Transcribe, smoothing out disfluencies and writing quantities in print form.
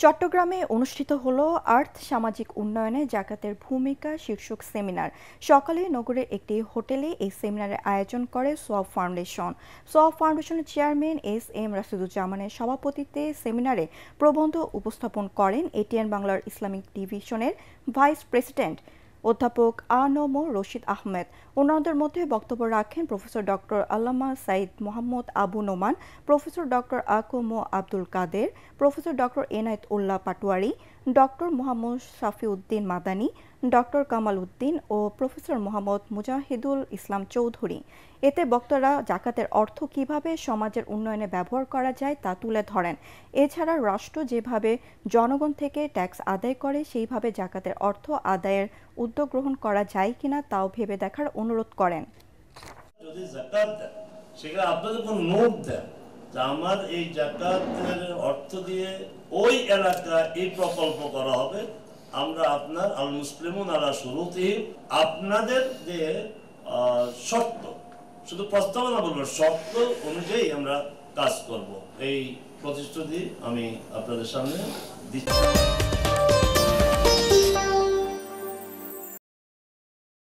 চট্টগ্রামে অনুষ্ঠিত হলো আর্থ সামাজিক উন্নয়নে জাকাতের ভূমিকা শীর্ষক সেমিনার। সকালে নগরের একটি হোটেলে এই সেমিনারের আয়োজন করে সোয়াব ফাউন্ডেশন। সোয়াব ফাউন্ডেশনের চেয়ারম্যান এস.এম. রাশিদুজ্জামানের সভাপতিত্বে সেমিনারে প্রবন্ধ উপস্থাপন করেন এটিএন বাংলার ইসলামিক ডিভিশনের ভাইস প্রেসিডেন্ট অধ্যাপক আ.ন.ম রশিদ আহমেদ। অন্যদের মধ্যে বক্তব্য রাখেন প্রফেসর ডক্টর আল্লামা সাইদ মোহাম্মদ আবু নোমান, প্রফেসর ডক্টর আ.ক.ম আব্দুল কাদের, প্রফেসর ডক্টর এনায়েত উল্লাহ পাটোয়ারি, ডক্টর মোহাম্মদ শাফিউদ্দিন মাদানী, ডক্টর কামাল উদ্দিন ও প্রফেসর মোহাম্মদ মুজাহিদুল ইসলাম চৌধুরী। এতে বক্তারা জাকাতের অর্থ কিভাবে সমাজের উন্নয়নে ব্যবহার করা যায় তা তুলে ধরেন। এছাড়া রাষ্ট্র যেভাবে জনগণ থেকে ট্যাক্স আদায় করে সেইভাবে জাকাতের অর্থ আদায়ের উদ্যোগ গ্রহণ করা যায় কিনা তাও ভেবে দেখার অনুরোধ করেন। যদি যাকাত দেন সেখানে আপনাদের কোনো নোট দেন যে আমার এই যাকাতের অর্থ দিয়ে ওই এলাকায় এই প্রকল্প করা হবে, আমরা আপনার আল মুসলিমুন আলা শুরুতিহি, আপনাদের যে শর্ত, শুধু প্রস্তাবনা বলবো, শর্ত অনুযায়ী আমরা কাজ করব, এই প্রতিশ্রুতি আমি আপনাদের সামনে দিচ্ছি।